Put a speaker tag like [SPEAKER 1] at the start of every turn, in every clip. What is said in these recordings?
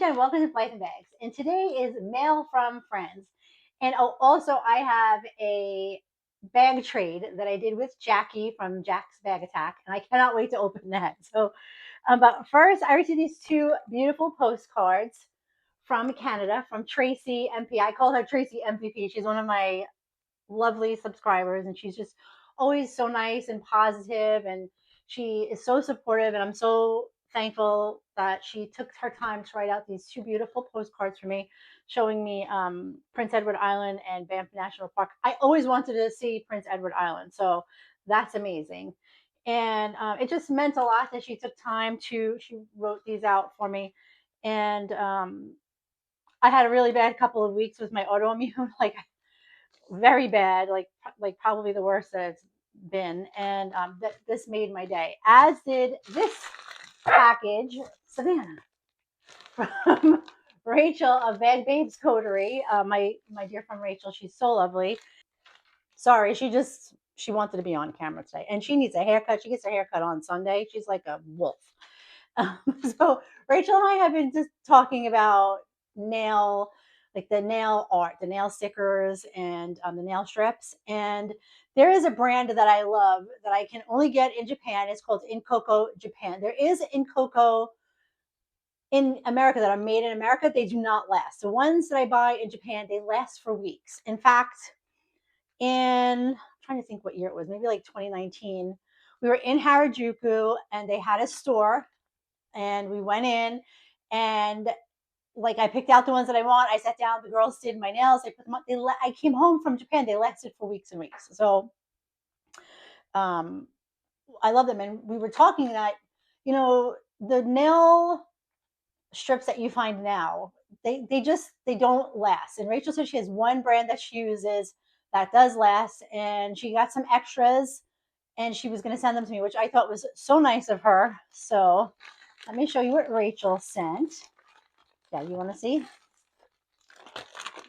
[SPEAKER 1] Jen. Welcome to Blythe Bags. And today is mail from friends. And also, I have a bag trade that I did with Jackie from Jack's Bag Attack, and I cannot wait to open that. But first, I received these two beautiful postcards from Canada from Tracy MP. I call her Tracy MPP. She's one of my lovely subscribers, and she's just always so nice and positive, and she is so supportive. And I'm so thankful that she took her time to write out these two beautiful postcards for me, showing me Prince Edward Island and Banff National Park. I always wanted to see Prince Edward Island, so that's amazing. And it just meant a lot that she took time to. She wrote these out for me, and I had a really bad couple of weeks with my autoimmune, like very bad, like probably the worst that it's been. And this made my day, as did this package, Savannah, from Rachel of Bag Babes Coterie. My dear friend Rachel, she's so lovely. Sorry, she wanted to be on camera today, and she needs a haircut. She gets her haircut on Sunday. She's like a wolf. So Rachel and I have been just talking about nail, like the nail art, the nail stickers, and the nail strips. And there is a brand that I love that I can only get in Japan. It's called In Coco Japan. There is In Coco in America that are made in America. They do not last. The ones that I buy in Japan, they last for weeks. In fact, I'm trying to think what year it was, maybe like 2019. We were in Harajuku, and they had a store, and we went in, and like I picked out the ones that I want. I sat down, the girls did my nails, I put them on. I came home from Japan, they lasted for weeks and weeks. So um I love them. And we were talking that, the nail strips that you find now, they don't last. And Rachel said she has one brand that she uses that does last, and she got some extras, and she was going to send them to me, which I thought was so nice of her. So let me show you what Rachel sent. Yeah, you want to see?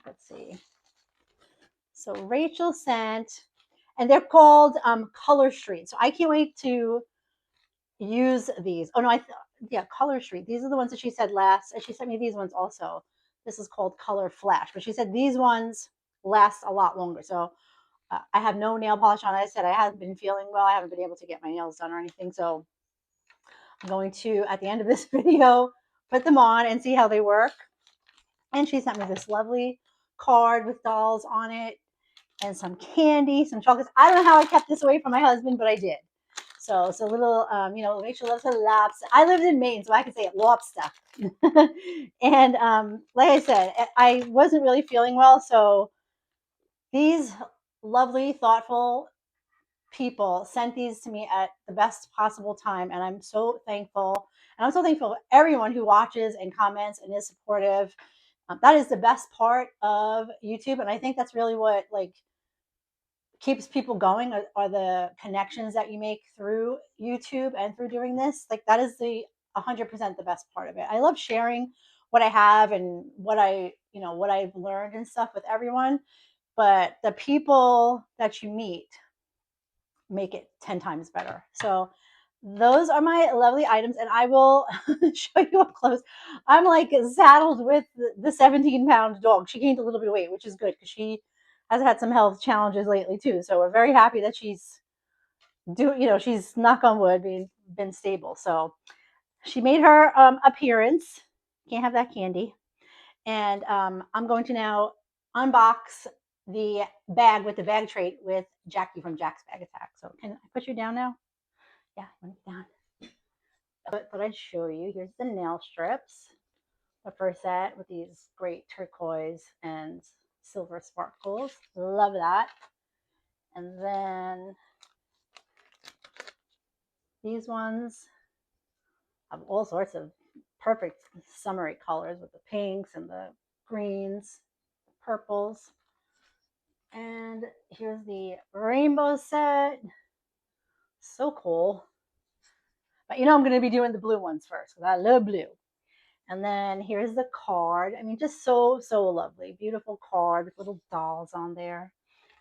[SPEAKER 1] Let's see. So Rachel sent, and they're called Color Street. So I can't wait to use these. Oh no, yeah, Color Street. These are the ones that she said last, and she sent me these ones also. This is called Color Flash, but she said these ones last a lot longer. So I have no nail polish on. I said I haven't been feeling well. I haven't been able to get my nails done or anything. So I'm going to, at the end of this video, put them on and see how they work. And she sent me this lovely card with dolls on it, and some candy, some chocolates. I don't know how I kept this away from my husband, but I did. So it's a little, Rachel loves her lobster. I lived in Maine, so I could say it, lobster. And like I said, I wasn't really feeling well. So these lovely, thoughtful people sent these to me at the best possible time. And I'm so thankful. And I'm so thankful for everyone who watches and comments and is supportive. That is the best part of YouTube. And I think that's really what keeps people going are the connections that you make through YouTube and through doing this. Like that is the 100% the best part of it. I love sharing what I have and what I've learned and stuff with everyone, but the people that you meet make it 10 times better. So those are my lovely items, and I will show you up close. I'm like saddled with the 17-pound dog. She gained a little bit of weight, which is good because she has had some health challenges lately too. So we're very happy that she's she's, knock on wood, been stable. So she made her appearance. Can't have that candy. And I'm going to now unbox the bag with the bag trait with Jackie from Jack's Bag Attack. So can I put you down now? Yeah, put it down. But I'd show you. Here's the nail strips. The first set with these great turquoise and silver sparkles. Love that. And then these ones have all sorts of perfect summery colors with the pinks and the greens, the purples. And here's the rainbow set. So cool. But I'm going to be doing the blue ones first because I love blue. And then here's the card. I mean, just so, so lovely. Beautiful card with little dolls on there.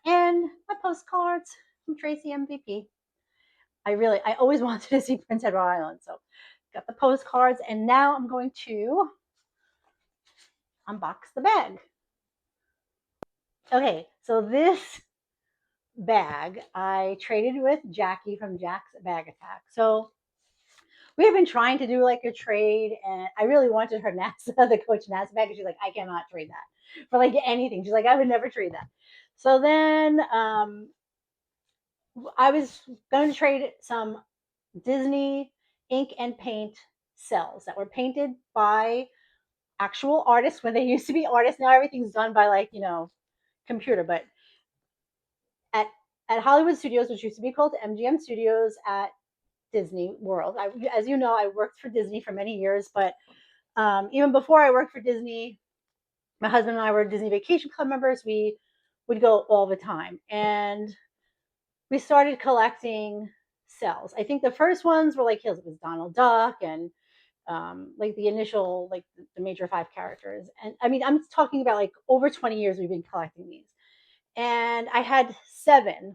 [SPEAKER 1] And my postcards from Tracy MVP. I always wanted to see Prince Edward Island. So got the postcards. And now I'm going to unbox the bag. Okay, so this bag I traded with Jackie from Jack's Bag Attack. So we have been trying to do like a trade, and I really wanted her NASA, the Coach NASA bag, and she's like, I cannot trade that for like anything. She's like, I would never trade that. So then I was going to trade some Disney ink and paint cels that were painted by actual artists when they used to be artists. Now everything's done by like, computer, but at at Hollywood Studios, which used to be called MGM Studios at Disney World. As you know, I worked for Disney for many years, but even before I worked for Disney, my husband and I were Disney Vacation Club members. We would go all the time, and we started collecting cels. I think the first ones were like, it was Donald Duck and like the initial, like the major five characters. And I mean, I'm talking about like over 20 years we've been collecting these. And I had 7.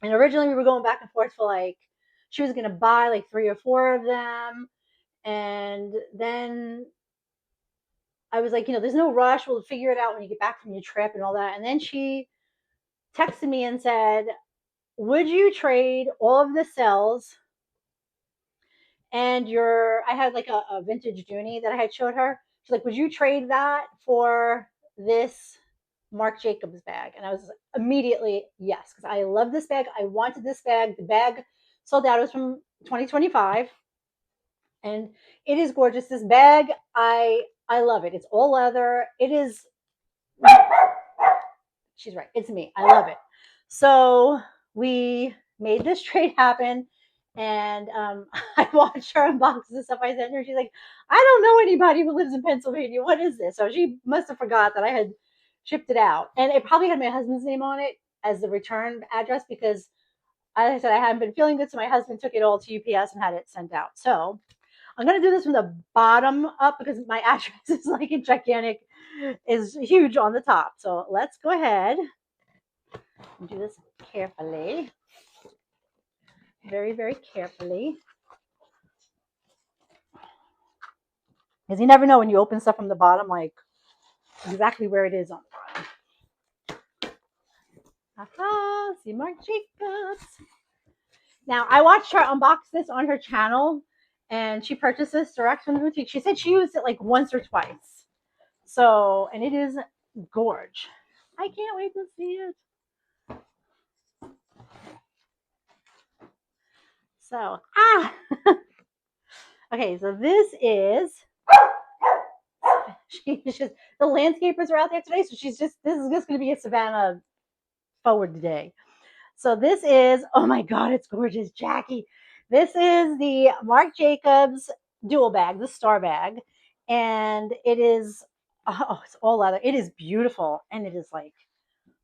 [SPEAKER 1] And originally we were going back and forth for like, she was going to buy like 3 or 4 of them. And then I was like, there's no rush. We'll figure it out when you get back from your trip and all that. And then she texted me and said, would you trade all of the cels and I had like a vintage Dooney that I had showed her. She's like, would you trade that for this Marc Jacobs bag? And I was immediately, yes, because I love this bag. I wanted this bag. The bag sold out. It was from 2025. And it is gorgeous. This bag, I love it. It's all leather. It is, she's right. It's me. I love it. So we made this trade happen. And I watched her unbox the stuff I sent her. She's like, I don't know anybody who lives in Pennsylvania. What is this? So she must have forgot that I had shipped it out. And it probably had my husband's name on it as the return address because, as I said, I hadn't been feeling good. So my husband took it all to UPS and had it sent out. So I'm going to do this from the bottom up because my address is like a gigantic, is huge on the top. So let's go ahead and do this carefully. Very, very carefully. Because you never know when you open stuff from the bottom, like exactly where it is on the bottom. Aha, see Marc Jacobs. Now, I watched her unbox this on her channel, and she purchased this direct from the boutique. She said she used it like once or twice. So, and it is gorge. I can't wait to see it. So, okay, so this is, she's just, the landscapers are out there today. So this is just going to be a Savannah forward today. So this is, oh my God, it's gorgeous, Jackie. This is the Marc Jacobs dual bag, the star bag. And it is, it's all leather. It is beautiful. And it is like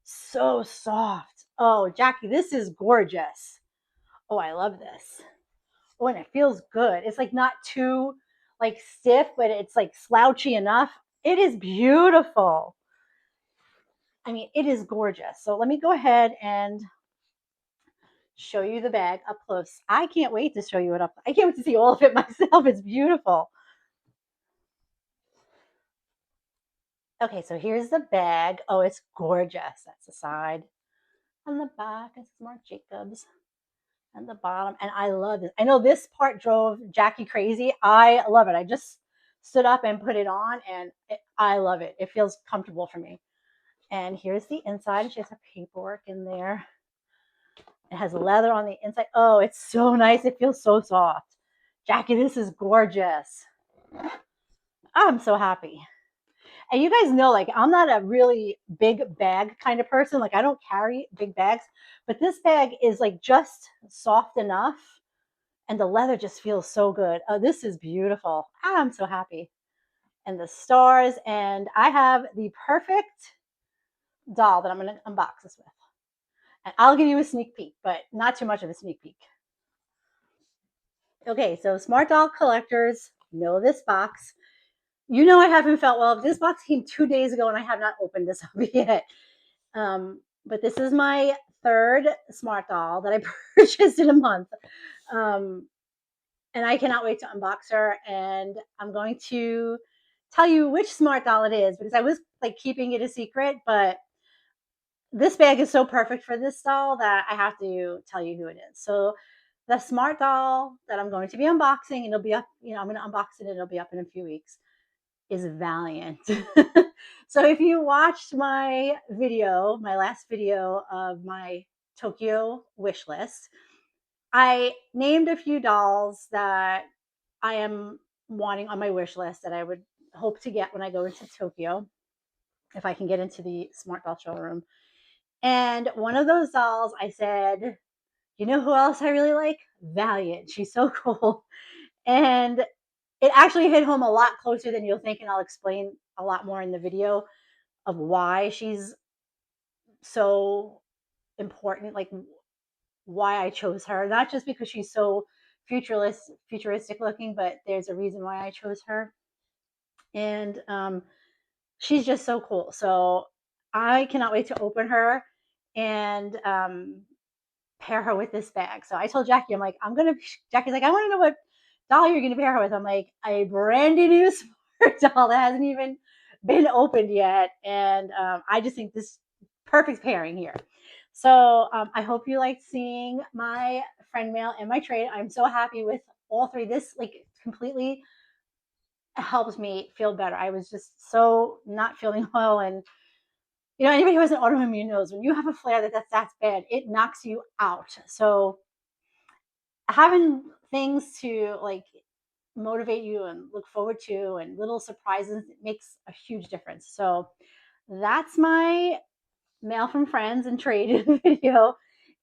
[SPEAKER 1] so soft. Oh, Jackie, this is gorgeous. Oh, I love this. Oh, and it feels good. It's like not too like stiff, but it's like slouchy enough. It is beautiful. I mean, it is gorgeous. So let me go ahead and show you the bag up close. I can't wait to show you it up. I can't wait to see all of it myself. It's beautiful. Okay, so here's the bag. Oh, it's gorgeous. That's the side. And the back is Marc Jacobs. And the bottom. And I love it. I know this part drove Jackie crazy. I love it. I just stood up and put it on, and I love it. It feels comfortable for me. And here's the inside. She has her paperwork in there. It has leather on the inside. Oh, it's so nice. It feels so soft. Jackie, this is gorgeous. I'm so happy. And you guys know, like, I'm not a really big bag kind of person. Like, I don't carry big bags, but this bag is like just soft enough, and the leather just feels so good. Oh, this is beautiful. I'm so happy. And the stars, and I have the perfect doll that I'm going to unbox this with. And I'll give you a sneak peek, but not too much of a sneak peek. Okay, so Smart Doll collectors know this box. You know I haven't felt well. This box came 2 days ago, and I have not opened this up yet. But this is my 3rd Smart Doll that I purchased in a month. And I cannot wait to unbox her. And I'm going to tell you which smart doll it is because I was like keeping it a secret, but this bag is so perfect for this doll that I have to tell you who it is. So the smart doll that I'm going to be unboxing, and it'll be up, I'm going to unbox it and it'll be up in a few weeks, is Valiant. So if you watched my video, my last video of my Tokyo wish list, I named a few dolls that I am wanting on my wish list that I would hope to get when I go into Tokyo, if I can get into the smart doll showroom. And one of those dolls, I said, you know who else I really like? Valiant. She's so cool. And it actually hit home a lot closer than you'll think. And I'll explain a lot more in the video of why she's so important, like why I chose her. Not just because she's so futuristic looking, but there's a reason why I chose her. And she's just so cool. So I cannot wait to open her and pair her with this bag. So I told Jackie, I'm like, Jackie's like, I want to know what doll you're going to pair her with. I'm like, a brand new smart doll that hasn't even been opened yet. And I just think this perfect pairing here. So I hope you liked seeing my friend mail and my trade. I'm so happy with all three. This like completely helps me feel better. I was just so not feeling well, and anybody who has an autoimmune knows when you have a flare that's bad, it knocks you out. So having things to like motivate you and look forward to and little surprises, it makes a huge difference. So that's my mail from friends and trade video.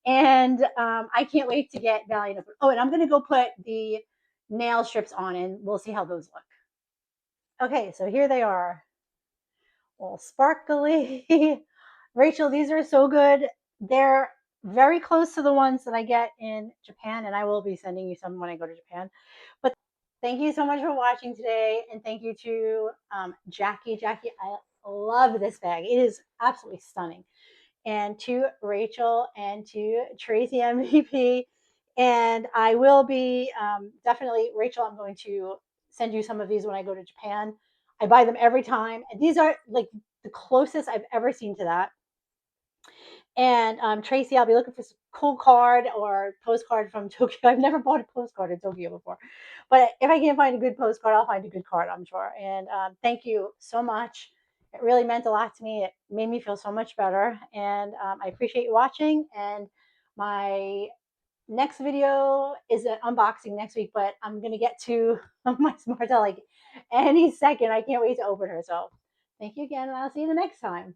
[SPEAKER 1] And I can't wait to get Valiant. Oh, and I'm going to go put the nail strips on and we'll see how those look. Okay, so here they are, all sparkly. Rachel, these are so good. They're very close to the ones that I get in Japan, and I will be sending you some when I go to Japan. But thank you so much for watching today, and thank you to Jackie. Jackie, I love this bag. It is absolutely stunning. And to Rachel and to Tracy MVP. And I will be definitely, Rachel, I'm going to send you some of these when I go to Japan. I buy them every time. And these are like the closest I've ever seen to that. And Tracy, I'll be looking for some cool card or postcard from Tokyo. I've never bought a postcard in Tokyo before, but if I can't find a good postcard, I'll find a good card, I'm sure. And thank you so much. It really meant a lot to me. It made me feel so much better. And I appreciate you watching. And my next video is an unboxing next week, but I'm going to get to my smart doll like any second. I can't wait to open her. So thank you again, and I'll see you the next time.